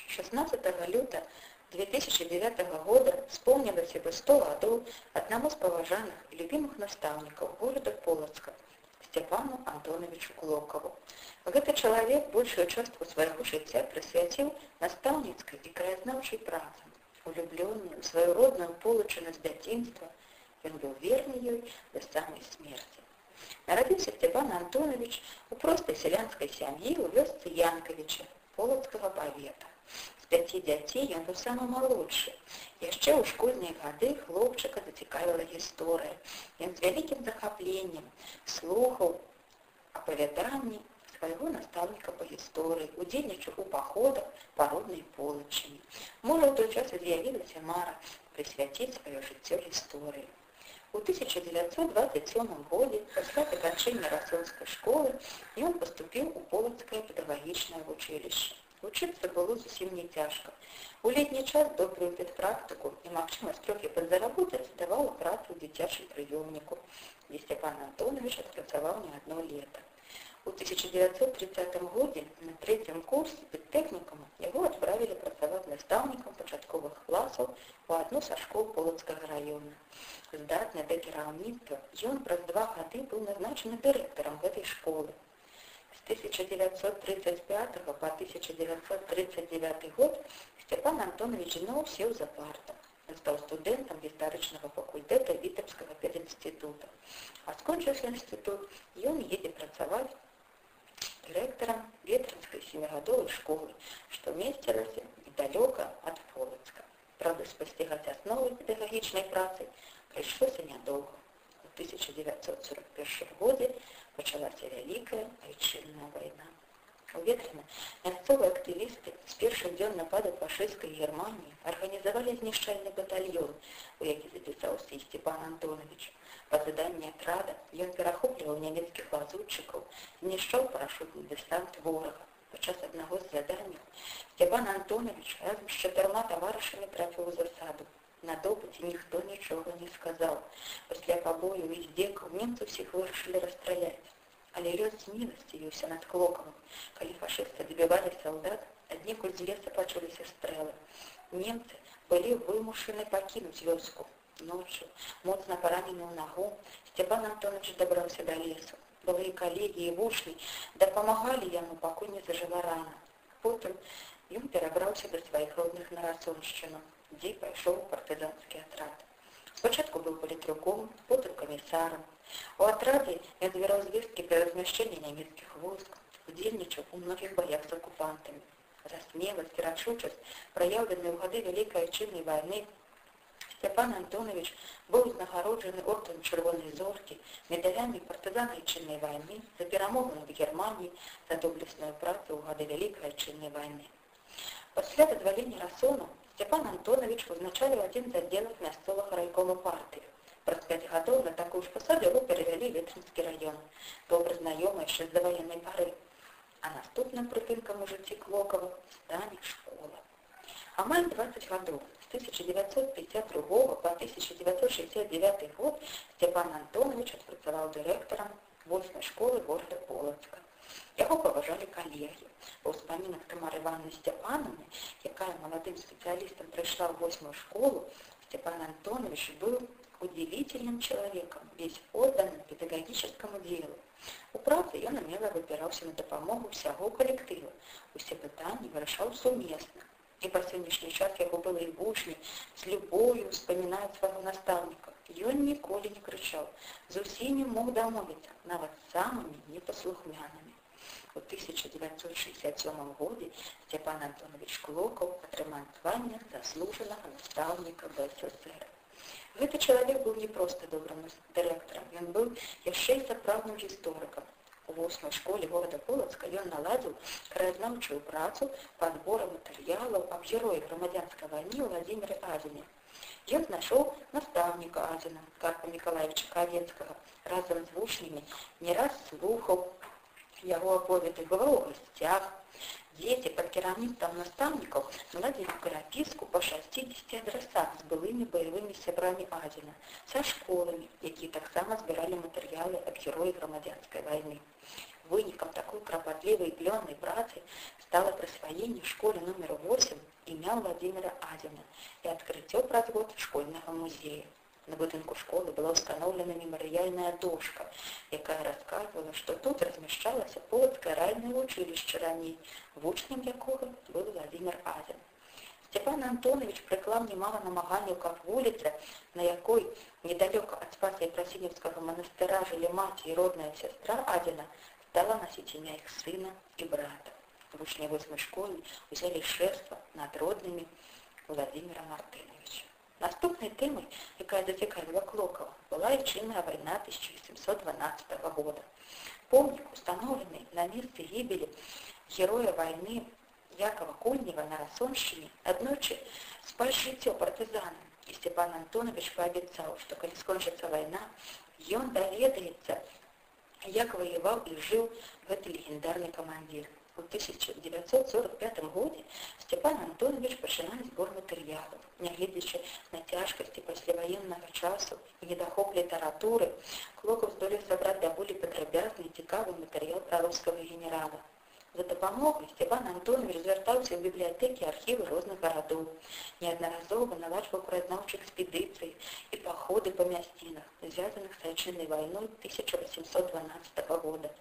16 лютага 2009 года исполнілася бы 100 гадоў аднаму з паважаных і любімых настаўнікаў горада Полацка Сцяпану Антоновичу Клокаву. Гэты чалавек большую частку свайго жыцця прысвяціў настаўніцкай і краязнаўчай працы. Улюблёны ў сваю родную Полачыну з дзяцінства, ён быў верны ёй да самай смерці. Нарадзіўся Сцяпан Антонович у простай сялянскай сям'і ў вёсцы Янкавіча Полацкага павета. З 5 дзяцей ён быў самы малодшы. Яшчэ ў школьныя гады хлопчыка зацікавіла гісторыя. Ён з вялікім захапленнем слухаў апавяданні свайго настаўніка па гісторыі, удзельнічаў у паходах па роднай Полачыне. Можа, ў той час з'явілася мара прысвяціць сваё жыццё гісторыі. У 1927 годзе, пасля заканчэння расонскай школы, ён паступіў у Полацкае педагагічнае вучылішча. Вучыцца было зусім не цяжка. У летні час добрую педпрактыку і магчымасць трохі падзаработаць давала працу ў дзіцячым прыёмніку, дзе Сцяпан Антонович адпрацаваў не адно лета. У 1930 годзе на 3-м курсе педтэхнікума яго адправілі працаваць настаўнікам пачатковых класаў у адну са школ Полацкага раёна. Здатны да кіраўніцтва, ён праз 2 гады быў назначаны дырэктарам гэтай школы. З 1935 по 1939 год Сцяпан Антонович зноў сеў за парту. Стаў студэнтам гістарычнага факультэта Віцебскага педінстытута. А скончыўшы інстытут, ён едзе працаваць дырэктарам Ветрынскай 7-гадовай школы, што месцілася недалёка ад Полацка. Правда, спасцігаць асновы педагагічнай працы прыйшлося нядоўга. У 1941 годзе пачалася Вялікая Айчынная вайна. У Ветрыне мясцовыя актывісты з першых дзён нападу фашысцкай Германіі арганізавалі знішчальны батальён, у які запісаўся і Сцяпан Антонович. Па заданні атрада ён перахопліваў нямецкіх лазутчыкаў, знішчаў парашутны дэсант ворага. Падчас аднаго з заданняў Сцяпан Антонович разам з 4 таварышамі трапіў у засаду. На допыце ніхто нічога не сказаў. Пасля пабою і здзекаў немцы ўсіх вырашылі расстраляць. Але лёс зміласцівіўся над Клокавым. Калі фашысты дабівалі салдат, аднекуль з леса пачуліся стрэлы. Немцы былі вымушаны пакінуць вёску. Ноччу, моцна паранены ў нагу, Сцяпан Антонович дабраўся да лесу. Былыя калегі і вучні дапамагалі яму, пакуль не зажыла рана. Потым ён перабраўся да сваіх родных на Расоншчыну, дзе пайшоў у партызанскі атрад. Спачатку быў палітруком, потым камісарам. У атрадзе ён збіраў звесткі пра размяшчэнне нямецкіх войск, удзельнічаў у многіх баях з акупантамі. За смеласць і рашучасць, праяўленыя ў гады Вялікай Айчыннай вайны, Сцяпан Антонович быў узнагароджаны ордэнам Чырвонай зоркі, медалямі партызана Айчыннай вайны, за перамогу над Германіяй, за доблесную працу ў гады Вялікай Айчыннай вайны. Пасля вызвалення Расону Сцяпан Антонович узначаліў адзін з аддзелаў мясцовага райкома партыі. Праз 5 гадоў на такую ж пасаду яго перавялі Ветрынскі раён, добра знаёмы яшчэ з даваеннай пары. А наступным прыпынкам у жыцці Клокава стане школа. Амаль 20 гадоў, з 1952 по 1969 год Сцяпан Антонович адпрацаваў дырэктарам 8-й школы горада Полацка. Яго паважалі калегі. Па ўспамінах Тамары Івановны Сцяпановны, якая маладым спецыялістам прыйшла ў 8-ю школу, Сцяпан Антонович быў удивительным человеком, весь отданным педагогическому делу. У працы ён умело выбіраўся на дапамогу ўсяго калектыву. Усе пытанні вырашаў сумесна. І па сённяшні час яго былыя вучні з любов'ю успамінаюць свайго настаўніка. Ён ніколі не крычаў, з усімі мог дамовіцца, нават з самымі непаслухмянымі. У 1967 годзе Сцяпан Антонович Клокаў атрымаў званне заслужанага настаўніка БССР. Гэты чалавек быў не проста добрым дырэктарам, ён быў яшчэ і сапраўдным гісторыкам. У 8-й школе горада Полацка ён наладзіў краязнаўчую працу па адбору матэрыялаў аб героі грамадзянскай вайны Владзіміры Азіне. Ён знайшоў настаўніка Азіна, Карпа Мікалаевіча Кавецкага, разам з вучнямі не раз слухаў яго аповеды, бываў у гасцях. Дзеці пад кіраўніцтвам настаўнікаў наладзілі перапіску па 60 адрасах з былымі баявымі сябрамі Азіна, са школамі, якія таксама збіралі матэрыялы аб героі грамадзянскай вайны. Вынікам такой крапатлівай і плённай працы стало присвоение в школе номер 8 імя Владимира Азіна і адкрыццё праз год школьнага музея. На будынку школы была установлена мемарыяльная дошка, якая расказвала, што тут размяшчалася Полацкае районное училище раней, вучнем якога быў Владимир Азін. Степан Антонович приклав немало намаганняў, каб вуліца, на якой недалёка ад Спаса-Єфросинівскага монастыра жылі маці і родная сестра Азіна, стала носить імя іх сына і брата. Вучні 8-й школы узялі шефства над роднымі Владимира Мартыновича. Наступнай тэмай, якая зацікавіла Клокава, была айчынная вайна 1812 года. Помнік, установлены на месцы гібелі героя вайны Якова Кульнева на Расоншчыне, аднойчы спас жыццё партызанам, і Степан Антонович паабяцаў, што калі скончыцца вайна, ён даведаецца, як воевал и жил гэты легендарный командир. У 1945 годзе Степан Антонович пачынае збор матэрыялаў. Нягледзячы на цяжкасці пасляваеннага часу і недахоп літаратуры, Клокаў здолеў сабраць даволі падрабязны і цікавы матэрыял пра рускага генерала. За дапамогай Степан Антонович звяртаўся ў бібліятэкі і архівы розных гарадоў, неаднаразова наладжваў краязнаўчыя экспедыцыі і паходы па мясцінах, звязаных з айчыннай вайной 1812 года.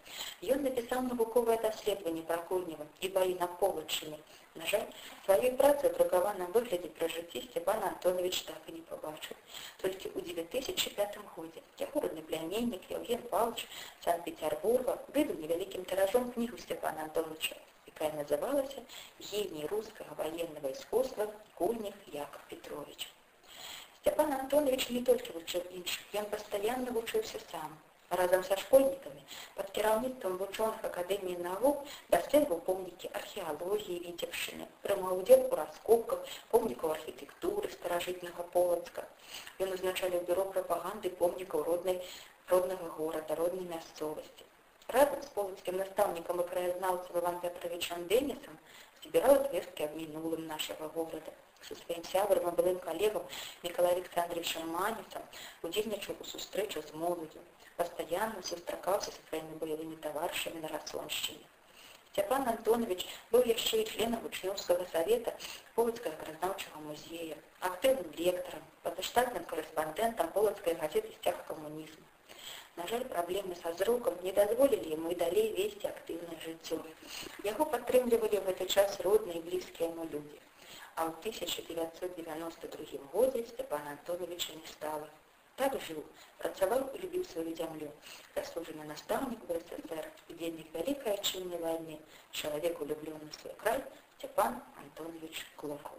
Ён напісаў навуковае даследаванне пра Кульнева і баі на Полаччыне. На жаль, сваёй працы ў друкаваным выглядзе пра жыцці Степан Антонович так і не пабачыў. Толькі ў 2005 годзе яго родны пляменнік Евген Павлович Санкт-Петербурга выдаў невялікім тиражом кнігу Степана Антоновича, якая называлася «Гений русского военного искусства Кульнев Яков Петрович». Степан Антонович не толькі вучыў іншых, ён пастаянна вучыўся сам. Разам са школьнікамі пад кіраўніцтвам вучоных Акадэміі навук даследаваў помнікі археалогіі Віцебшчыны, прымаў удзел у раскопках помнікаў архітэктуры старажытнага Полацка. Ён узначаліў бюро прапаганды помнікаў роднага горада, роднай мясцовасці. Разам з полацкім настаўнікам і краязнаўцам Іваном Петровичем Денисом збіраў звесткі аб мінулым нашага горада. Со сваім сябрам і былым калегам Миколаем Александровичем Манецам удзельнічаў у сустрэчах з моладдзю, пастаянна сустракаўся са сваімі баявымі таварышамі на Расоншчыне. Степан Антонович быў яшчэ і членам вучнёўскага савета Полацкага краязнаўчага музея, актыўным лектарам, пазаштатным корэспандэнтам полацкай газеты «Сцяг камунізму». На жаль, праблемы са зрокам не дазволілі яму і далей весці актыўнае жыццё. Яго падтрымлівалі ў гэты час родныя і блізкія яму людзі. А ў 1992 годзе Степана Антоновича не стала. Так жыў, працаваў і любіў сваю зямлю. Заслужаны настаўнік БССР, удзельнік вялікай айчыннай вайны, чалавек улюблёны свой край Степан Антонович Клокаў.